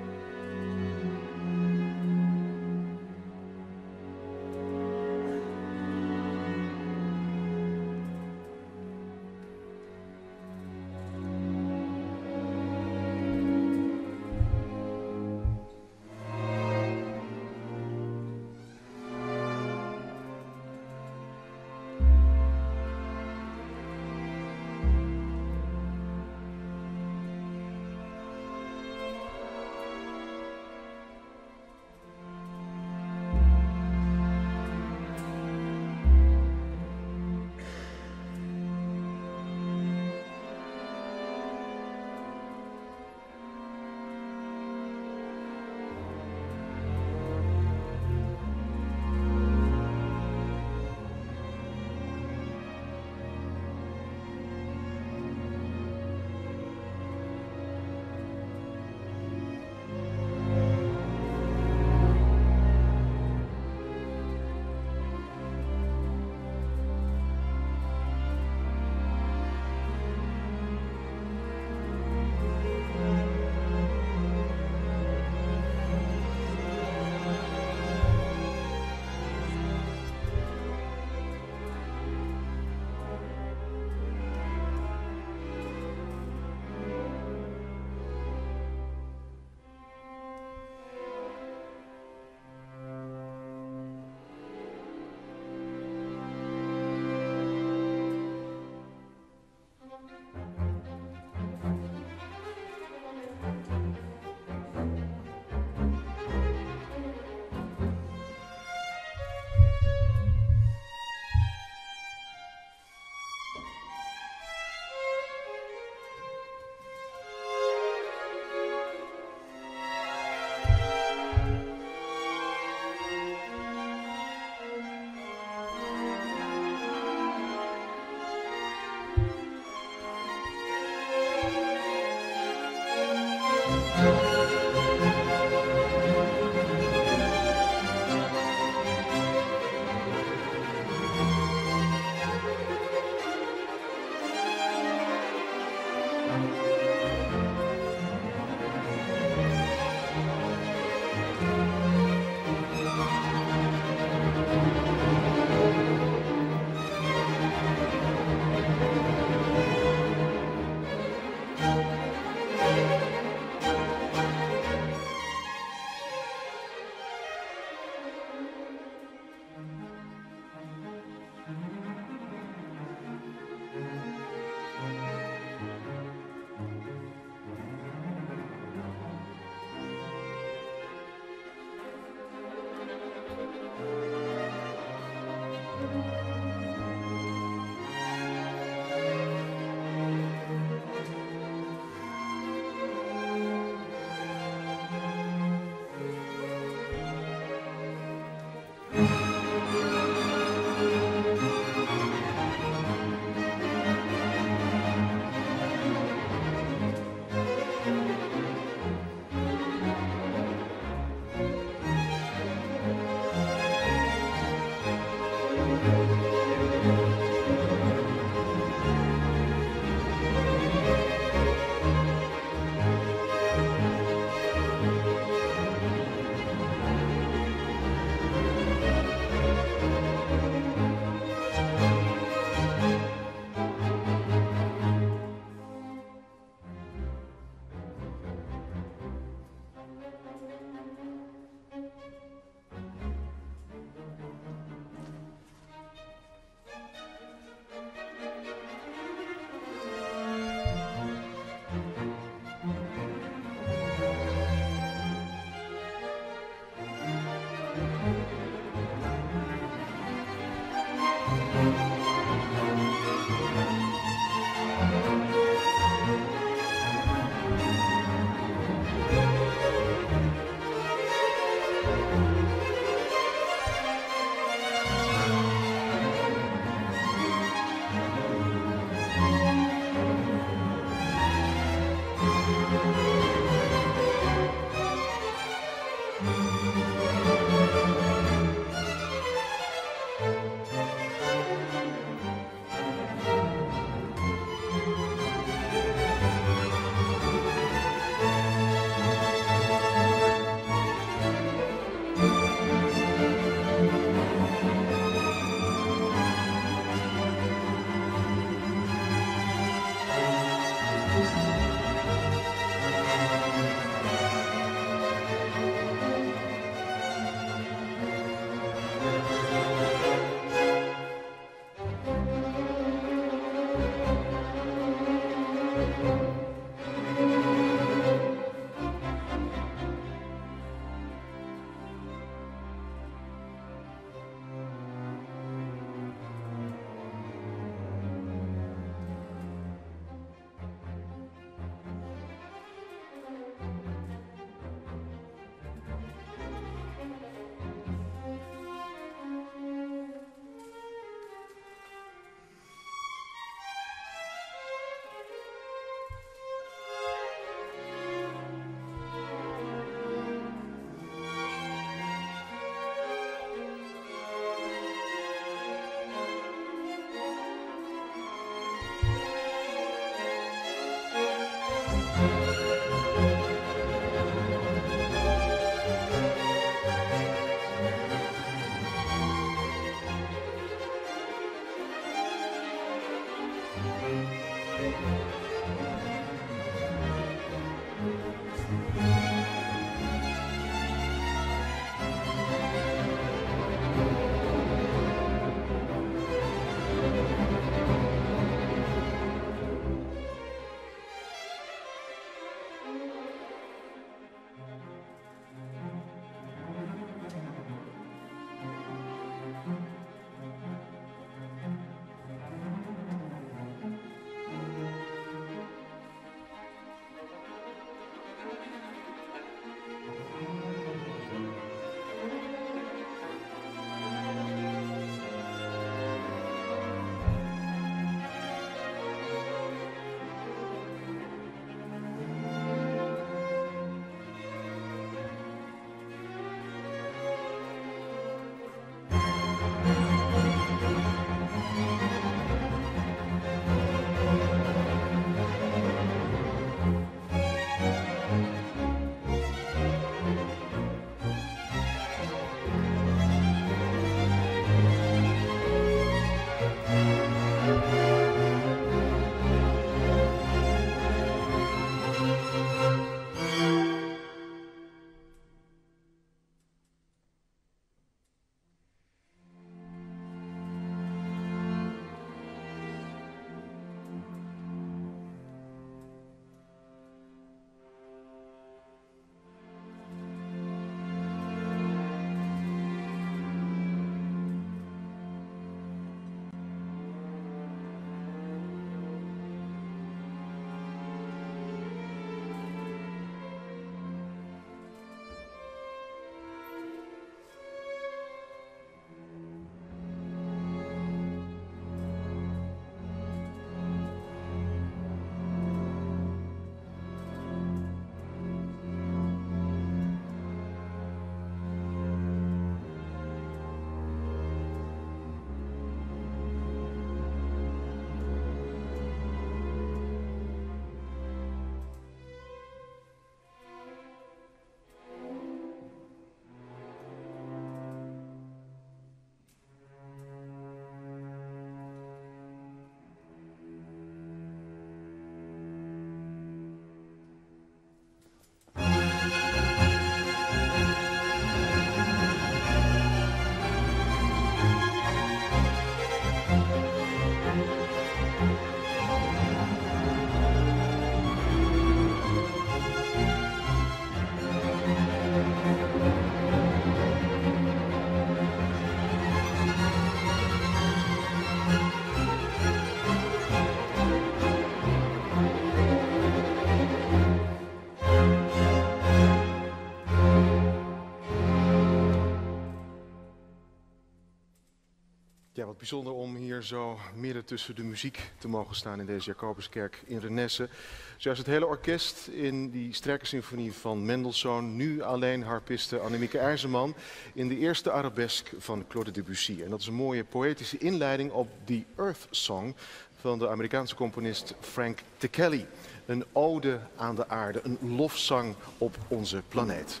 Ja, wat bijzonder om hier zo midden tussen de muziek te mogen staan in deze Jacobuskerk in Renesse. Zoals het hele orkest in die sterke symfonie van Mendelssohn. Nu alleen harpiste Annemieke IJzerman in de eerste arabesque van Claude Debussy. En dat is een mooie poëtische inleiding op The Earth Song van de Amerikaanse componist Frank Ticheli. Een ode aan de aarde, een lofzang op onze planeet.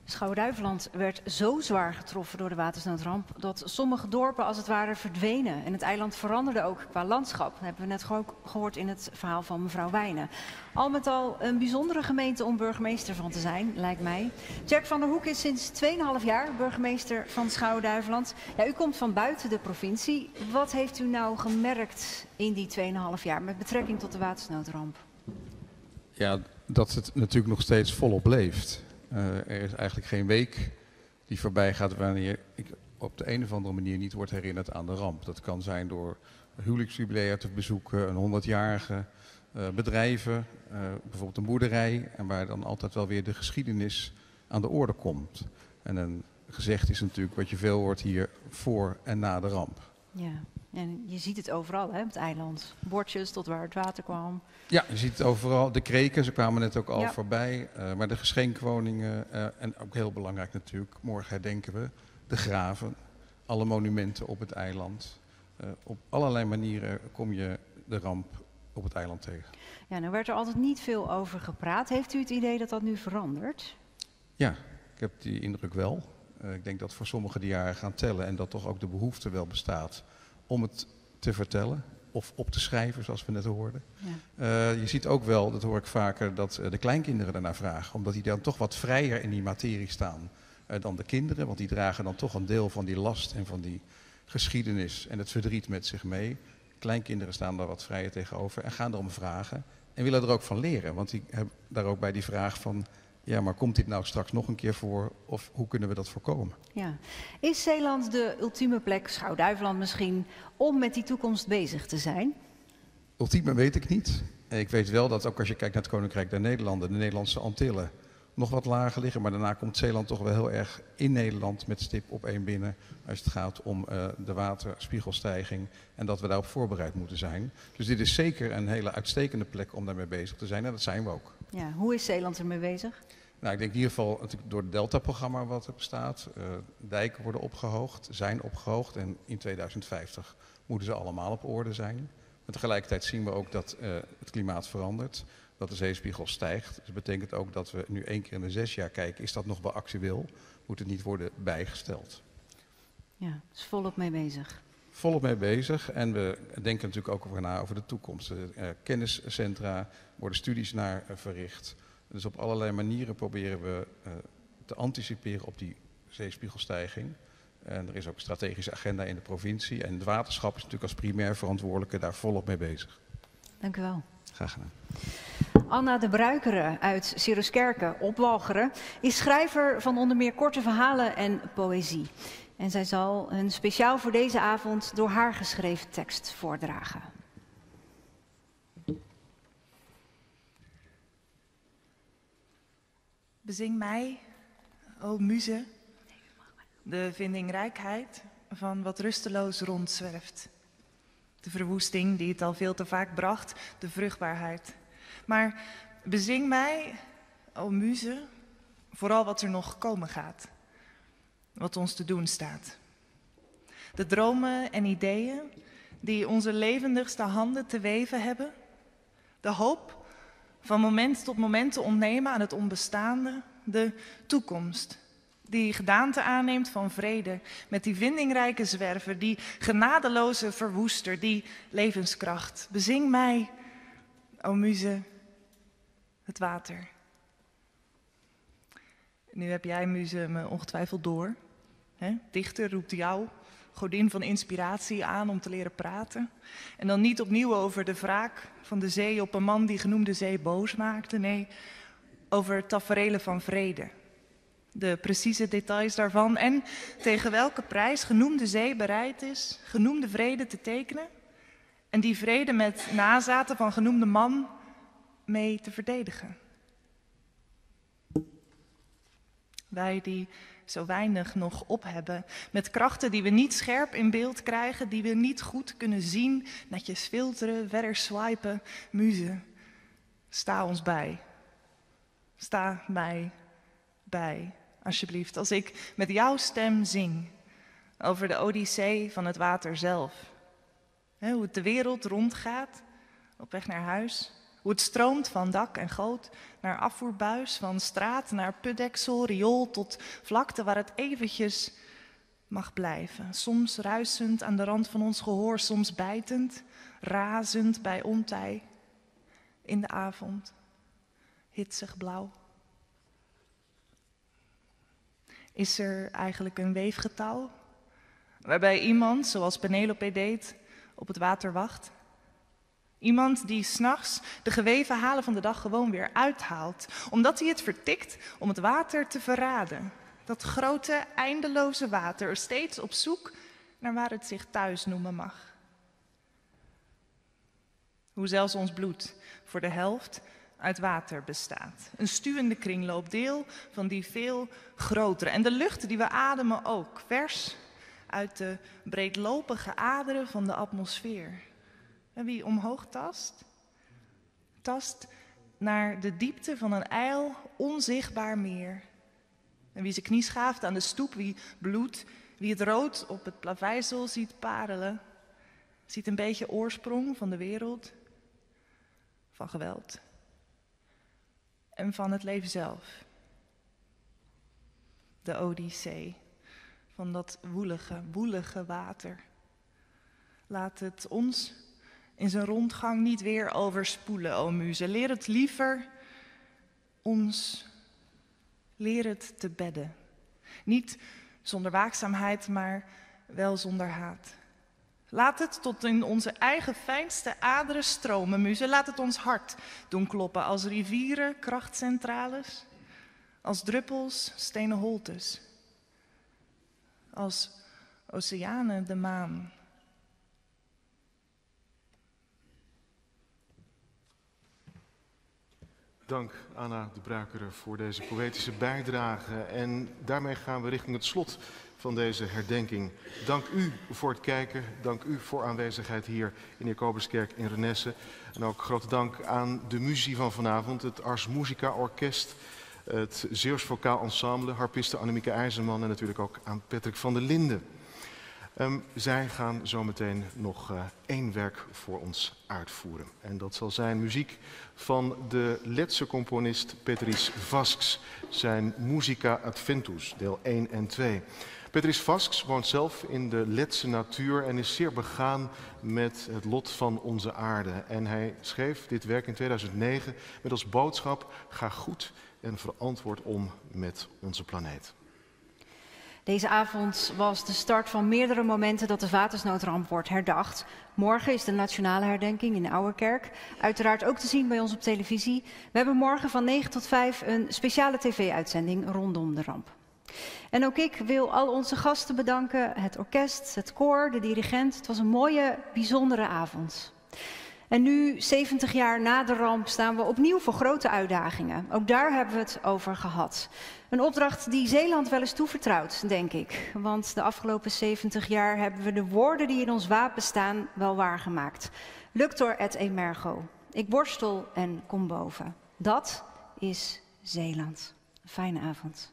Schouwen-Duiveland werd zo zwaar getroffen door de watersnoodramp dat sommige dorpen als het ware verdwenen. En het eiland veranderde ook qua landschap. Dat hebben we net ook gehoord in het verhaal van mevrouw Wijnen. Al met al een bijzondere gemeente om burgemeester van te zijn, lijkt mij. Jack van der Hoek is sinds 2,5 jaar burgemeester van Schouwen-Duiveland. Ja, u komt van buiten de provincie. Wat heeft u nou gemerkt in die 2,5 jaar met betrekking tot de watersnoodramp? Ja, dat het natuurlijk nog steeds volop leeft. Er is eigenlijk geen week die voorbij gaat wanneer ik op de een of andere manier niet wordt herinnerd aan de ramp. Dat kan zijn door huwelijksjubilea te bezoeken, een 100-jarige, bedrijven, bijvoorbeeld een boerderij, en waar dan altijd wel weer de geschiedenis aan de orde komt. En een gezegd is natuurlijk wat je veel hoort hier voor en na de ramp. Ja, en je ziet het overal, hè, op het eiland. Bordjes tot waar het water kwam. Ja, je ziet het overal. De kreken, ze kwamen net ook al voorbij. Maar de geschenkwoningen en ook heel belangrijk natuurlijk, morgen herdenken we de graven. Alle monumenten op het eiland. Op allerlei manieren kom je de ramp op het eiland tegen. Ja, nou werd er altijd niet veel over gepraat. Heeft u het idee dat dat nu verandert? Ja, ik heb die indruk wel. Ik denk dat voor sommigen die jaren gaan tellen en dat toch ook de behoefte wel bestaat om het te vertellen of op te schrijven, zoals we net hoorden. Ja. Je ziet ook wel, dat hoor ik vaker, dat de kleinkinderen daarnaar vragen, omdat die dan toch wat vrijer in die materie staan dan de kinderen, want die dragen dan toch een deel van die last en van die geschiedenis en het verdriet met zich mee. Kleinkinderen staan daar wat vrijer tegenover en gaan erom vragen en willen er ook van leren, want die hebben daar ook bij die vraag van, ja, maar komt dit nou straks nog een keer voor of hoe kunnen we dat voorkomen? Ja. Is Zeeland de ultieme plek, Schouwen-Duiveland misschien, om met die toekomst bezig te zijn? Ultieme weet ik niet. Ik weet wel dat ook als je kijkt naar het Koninkrijk der Nederlanden, de Nederlandse Antillen nog wat lager liggen. Maar daarna komt Zeeland toch wel heel erg in Nederland met stip op één binnen als het gaat om de waterspiegelstijging en dat we daarop voorbereid moeten zijn. Dus dit is zeker een hele uitstekende plek om daarmee bezig te zijn en dat zijn we ook. Ja, hoe is Zeeland ermee bezig? Nou, ik denk in ieder geval natuurlijk door het Delta-programma wat er bestaat. Dijken worden zijn opgehoogd en in 2050 moeten ze allemaal op orde zijn. Maar tegelijkertijd zien we ook dat het klimaat verandert, dat de zeespiegel stijgt. Dus dat betekent ook dat we nu 1 keer in de 6 jaar kijken, is dat nog wel actueel? Moet het niet worden bijgesteld? Ja, dus volop mee bezig. Volop mee bezig en we denken natuurlijk ook over de toekomst. Kenniscentra, worden studies naar verricht. Dus op allerlei manieren proberen we te anticiperen op die zeespiegelstijging. En er is ook een strategische agenda in de provincie. En het waterschap is natuurlijk als primair verantwoordelijke daar volop mee bezig. Dank u wel. Graag gedaan. Anna de Bruikere uit Siruskerke op Walcheren is schrijver van onder meer korte verhalen en poëzie. En zij zal een speciaal voor deze avond door haar geschreven tekst voordragen. Bezing mij, o muze, de vindingrijkheid van wat rusteloos rondzwerft. De verwoesting die het al veel te vaak bracht, de vruchtbaarheid. Maar bezing mij, o muze, vooral wat er nog komen gaat. Wat ons te doen staat. De dromen en ideeën die onze levendigste handen te weven hebben. De hoop van moment tot moment te ontnemen aan het onbestaande. De toekomst die gedaante aanneemt van vrede. Met die vindingrijke zwerver, die genadeloze verwoester, die levenskracht. Bezing mij, o muze, het water. Nu heb jij, muze, me ongetwijfeld door. Dichter roept jou, godin van inspiratie, aan om te leren praten. En dan niet opnieuw over de wraak van de zee op een man die genoemde zee boos maakte. Nee, over taferelen van vrede. De precieze details daarvan en tegen welke prijs genoemde zee bereid is genoemde vrede te tekenen. En die vrede met nazaten van genoemde man mee te verdedigen. Wij die zo weinig nog op hebben, met krachten die we niet scherp in beeld krijgen, die we niet goed kunnen zien, netjes filteren, verder swipen, muze, sta ons bij. Sta mij bij, alsjeblieft, als ik met jouw stem zing over de odyssee van het water zelf. Hoe het de wereld rondgaat, op weg naar huis, Hoe het stroomt van dak en goot naar afvoerbuis, van straat naar putdeksel, riool tot vlakte waar het eventjes mag blijven. Soms ruisend aan de rand van ons gehoor, soms bijtend, razend bij ontij. In de avond, hitsig blauw. Is er eigenlijk een weefgetouw waarbij iemand, zoals Penelope deed, op het water wacht? Iemand die 's nachts de geweven halen van de dag gewoon weer uithaalt, omdat hij het vertikt om het water te verraden. Dat grote, eindeloze water, steeds op zoek naar waar het zich thuis noemen mag. Hoe zelfs ons bloed voor de helft uit water bestaat. Een stuwende kringloop, deel van die veel grotere. En de lucht die we ademen ook, vers uit de breedlopige aderen van de atmosfeer. En wie omhoog tast, tast naar de diepte van een ijl onzichtbaar meer. En wie zijn knie schaaft aan de stoep, wie bloedt, wie het rood op het plaveisel ziet parelen, ziet een beetje oorsprong van de wereld, van geweld en van het leven zelf. De odyssee van dat woelige water. Laat het ons in zijn rondgang niet weer overspoelen, o muze. Leer het liever ons, leer het te bedden. Niet zonder waakzaamheid, maar wel zonder haat. Laat het tot in onze eigen fijnste aderen stromen, muze. Laat het ons hart doen kloppen als rivieren, krachtcentrales. Als druppels, stenen holtes. Als oceanen, de maan. Dank Anna de Braakere voor deze poëtische bijdrage. En daarmee gaan we richting het slot van deze herdenking. Dank u voor het kijken, dank u voor aanwezigheid hier in Jacobuskerk in Renesse. En ook grote dank aan de muziek van vanavond, het Ars Musica Orkest, het Zeeuws Vocaal Ensemble, harpiste Annemieke IJzerman en natuurlijk ook aan Patrick van der Linden. Zij gaan zometeen nog één werk voor ons uitvoeren. En dat zal zijn muziek van de Letse componist Peteris Vasks, zijn Musica Adventus, deel 1 en 2. Peteris Vasks woont zelf in de Letse natuur en is zeer begaan met het lot van onze aarde. En hij schreef dit werk in 2009 met als boodschap: ga goed en verantwoord om met onze planeet. Deze avond was de start van meerdere momenten dat de watersnoodramp wordt herdacht. Morgen is de nationale herdenking in de Ouwerkerk. Uiteraard ook te zien bij ons op televisie. We hebben morgen van 9 tot 5 een speciale tv-uitzending rondom de ramp. En ook ik wil al onze gasten bedanken, het orkest, het koor, de dirigent. Het was een mooie, bijzondere avond. En nu, 70 jaar na de ramp, staan we opnieuw voor grote uitdagingen. Ook daar hebben we het over gehad. Een opdracht die Zeeland wel eens toevertrouwt, denk ik. Want de afgelopen 70 jaar hebben we de woorden die in ons wapen staan wel waargemaakt. Luctor et emergo. Ik worstel en kom boven. Dat is Zeeland. Een fijne avond.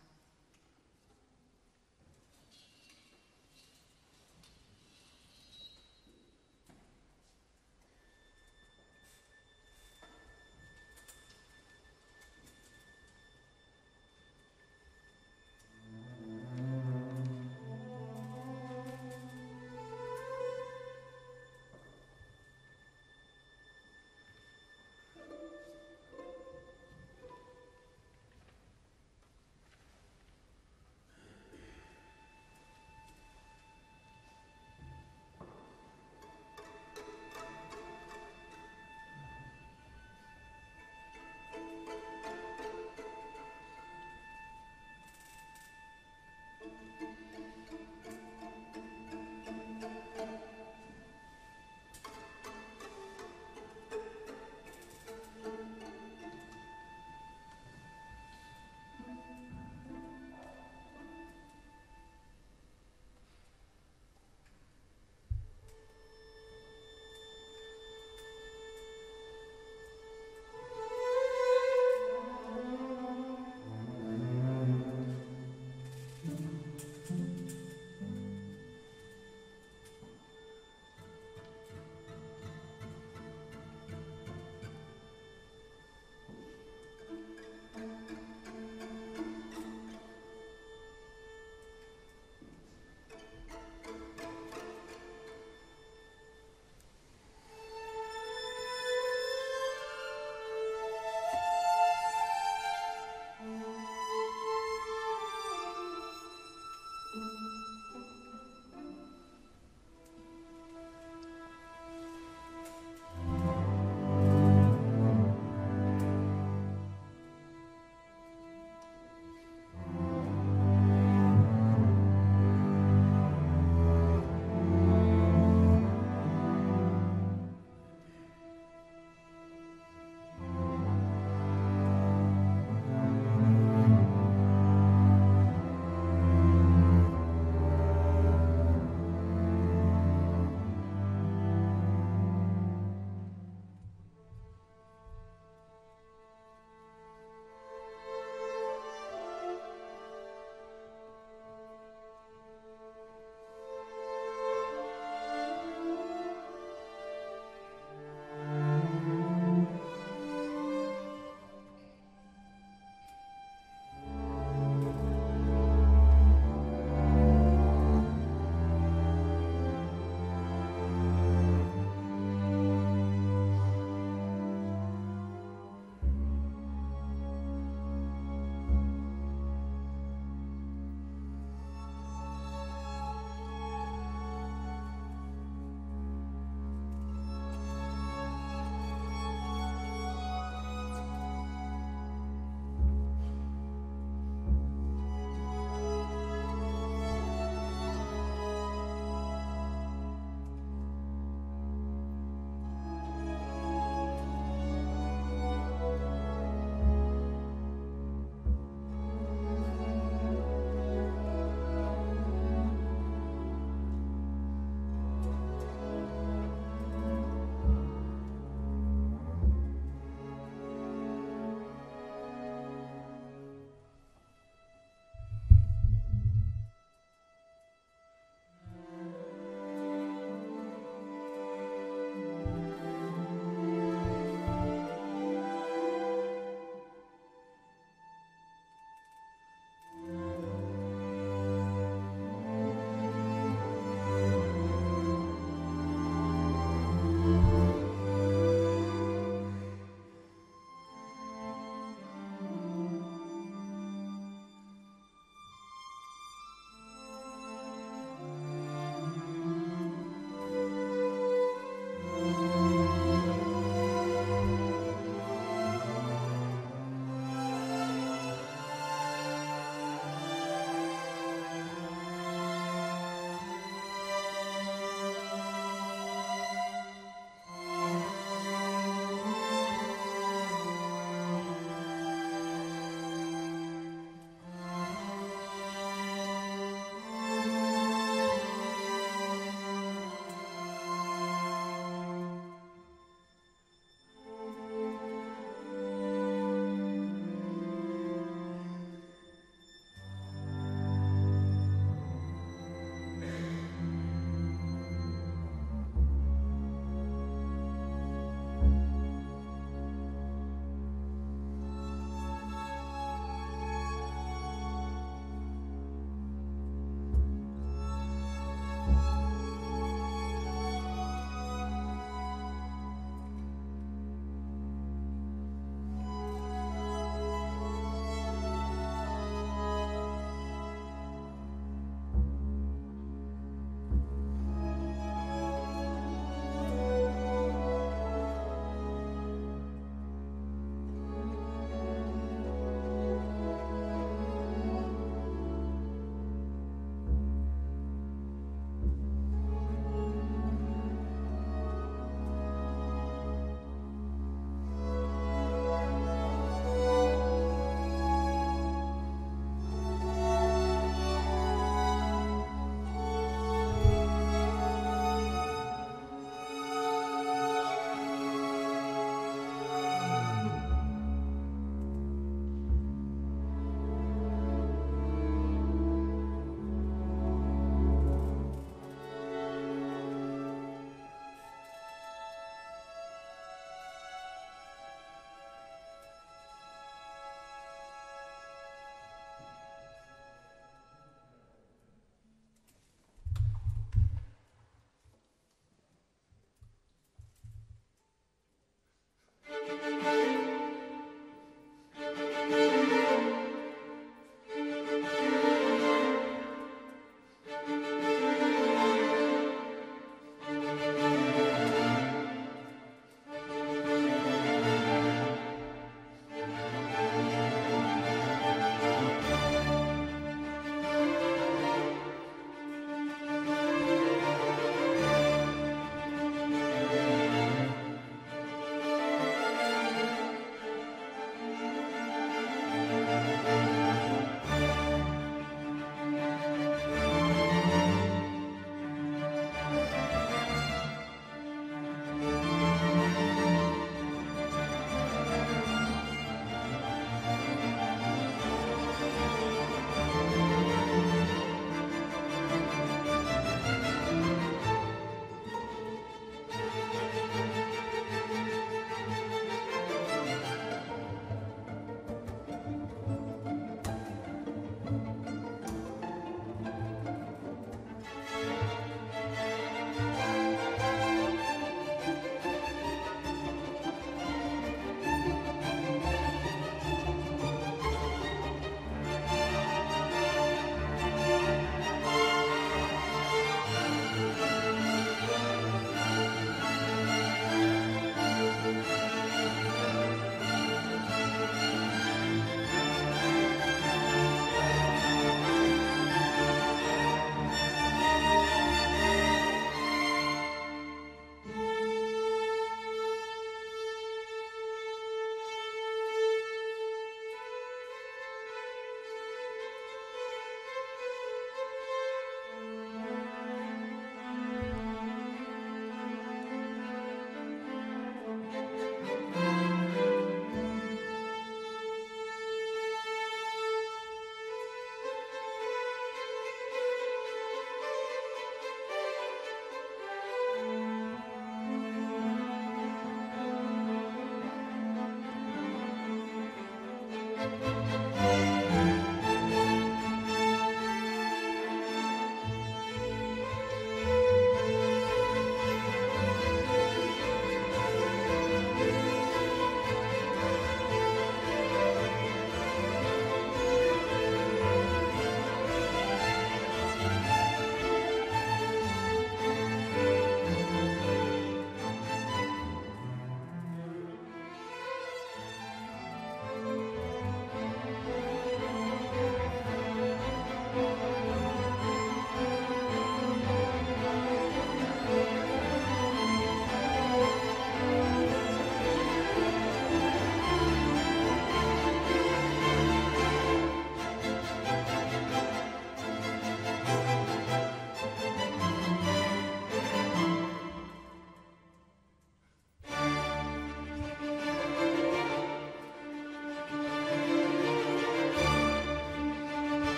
Thank you.